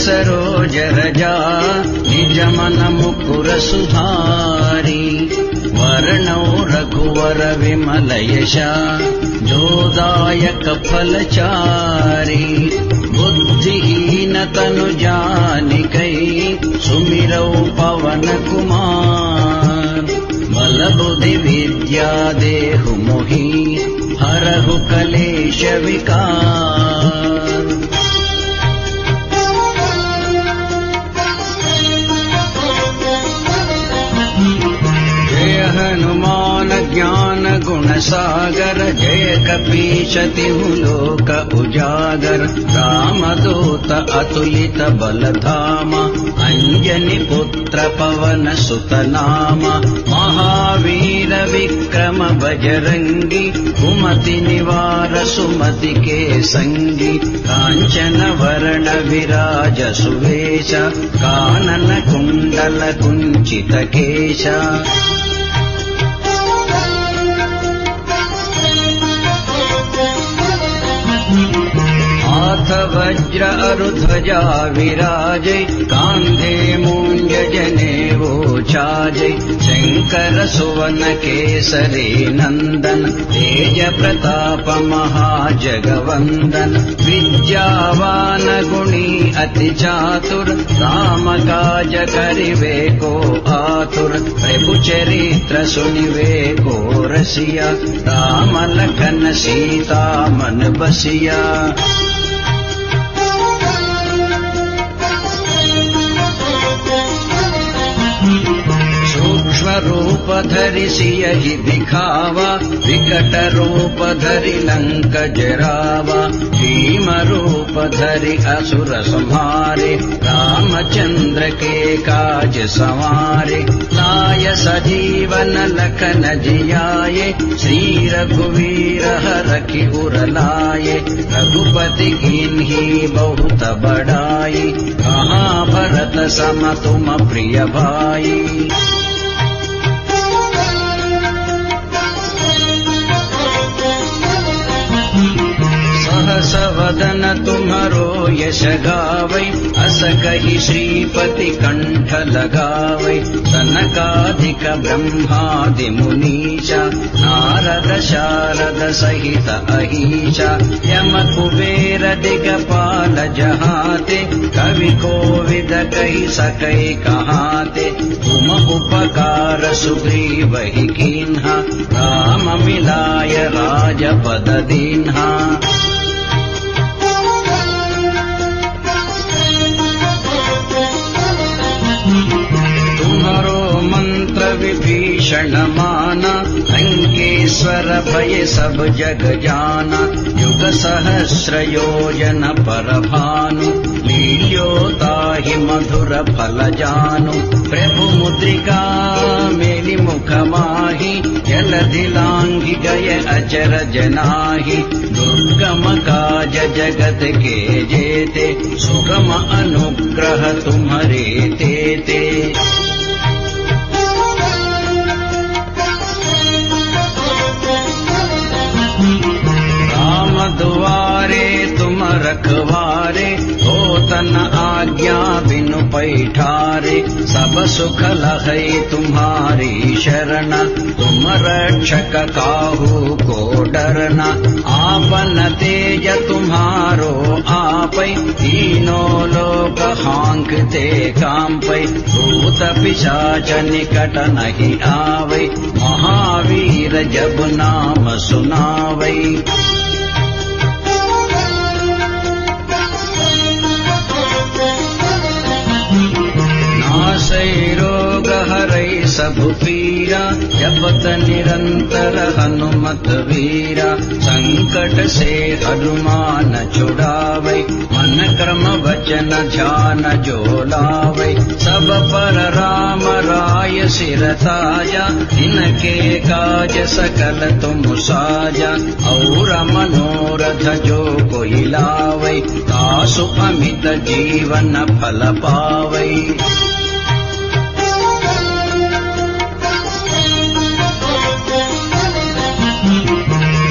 सरोज रजा निज मन मुकुर सुधारी वर्णौ रघुवर विमल यशा जोदायक फलचारी बुद्धिहीन तनु जानिकै सुमिरौ पवन कुमार बल बुद्धि विद्या देहु मोहि हरहु कलेश विकार। जय हनुमान ज्ञान गुण सागर जय कपीश तिहु लोक उजागर रामदूत अतुलित बल धामा अंजनी पुत्र पवन सुत नामा महावीर विक्रम बजरंगी कुमति निवार सुमति के संगी कांचन वर्ण विराज सुवेश कानन कुंडल कुंचित केशा हाथ वज्र अरुध्वजा विराजै कांधे मूंज जनेऊ छाजै शंकर सुवन केसरी नंदन तेज प्रताप महाजगवंदन विद्यावान गुणी अति चातुर राम काज करिवे को आतुर प्रभु चरित्र सुनिवे को रसिया राम लखन सीता मन बसिया। रूप धरि सियहि दिखावा विकट रूप धरि लंक जरावा भीम रूप धरि असुर संहारे रामचंद्र के काज संवारे लाय सजीवन लखन जियाये श्री रघुवीर हरखि उर लाये रघुपति कीन्ही बहुत बड़ाई कहाँ भरत सम तुम प्रिय भाई। सहस वदन तुम्हरो यश गावै अस कहि श्रीपति कंठ लगावै सनकादिक ब्रह्मादि मुनीशा नारद शारद सहित अहीशा यम कुबेर दिगपाल जहाते कवि कोविद कहि सकै कहाते तुम उपकार सुग्रीव ही कीन्हा राम मिलाय राजपद दीन्हा। तुम्हारो मंत्र विभीषण माना लंकेश्वर भय सब जग जाना युग सहस्र योजन पर भानु लील्योताहि मधुर फल जानु प्रभु मुद्रिका मेलि मुख माहि जलधि लांघि गय अचर जनाहि दुर्गम काज जगत के जेते सुगम अनुग्रह तुम्हारे तेते। राम दुआरे तुम रखवारे होतन आज्ञा बिनु पैठारे सब सुख लहै तुम्हारी शरण तुम रक्षक काहू को डरना आपन तेज तुम्हारो आपै तीनों लोक हांकते कांपै भूत पिशाच निकट नहीं आवै महावीर जब नाम सुनावै। नासै रोग हरै सब पीरा जपत निरंतर हनुमत वीरा संकट से हनुमान छुड़ावै मन क्रम वचन ध्यान जो लावै सब पर राम राय सिर ताजा इनके काज सकल तुम साजा और मनोरथ जो कोई लावै तासु अमित जीवन फल पावै।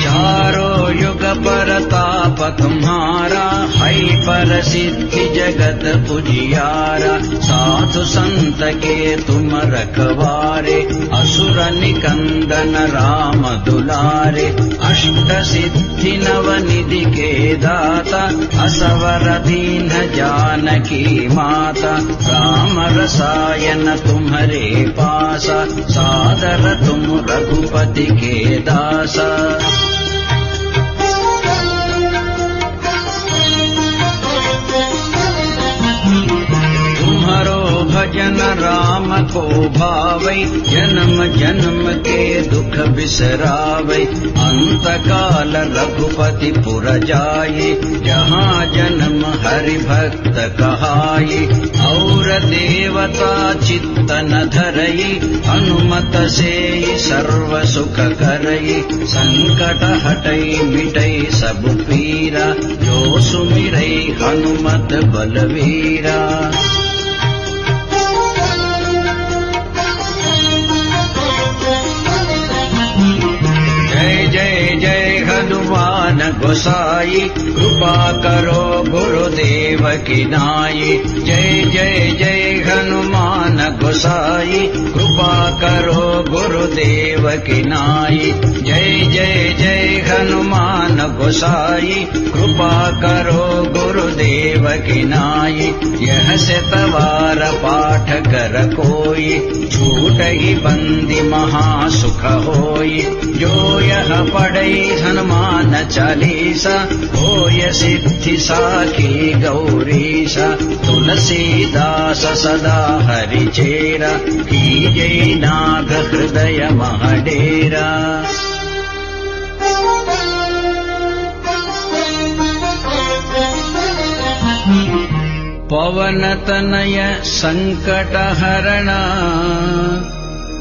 चारों युग परताप तुम्हारा है पर सिद्धि जगत पुजियारा, साधु संत के तुम रखवारे, असुर निकंदन राम दुलारे, अष्ट सिद्धि नवनिधि के दाता, असवर दीन जानकी माता, राम रसायन तुम्हारे पासा, सादर तुम रघुपति के दासा। तुम्हारो भजन राम को भावै, जन्म जन्म के दुख बिसरावै, अंत काल रघुपति पुर जाये, जहाँ जन्म हरि भक्त कहाये, और देवता चित्तन धरई, हनुमत से सर्व सुख करई, संकट हटई मिटई सब पीरा, जो सुमिरई हनुमत बलवीरा। जय जय जय हनुमान गोसाई, कृपा करो गुरुदेव की नाई, जय जय जय हनुमान गोसाई, कृपा करो गुरुदेव की नाई, जय जय जय हनुमान गोसाई, कृपा करो गुरुदेव की नाई। यह शतवार पाठ कर कोई, छूट ही बंदी महासुख होई, जो यह पढ़ई हनुमान चालीसा, होय सिद्धि साखी गौरीशा, तुलसीदास सदा हरि चेरा, कीजै नाग हृदय महडेरा। पवन तनय संकट हरणा,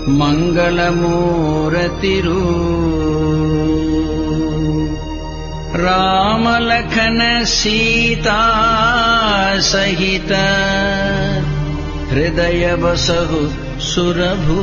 मंगल मूर्ति राम लखन सीता सहित, हृदय बसहु सुरभू।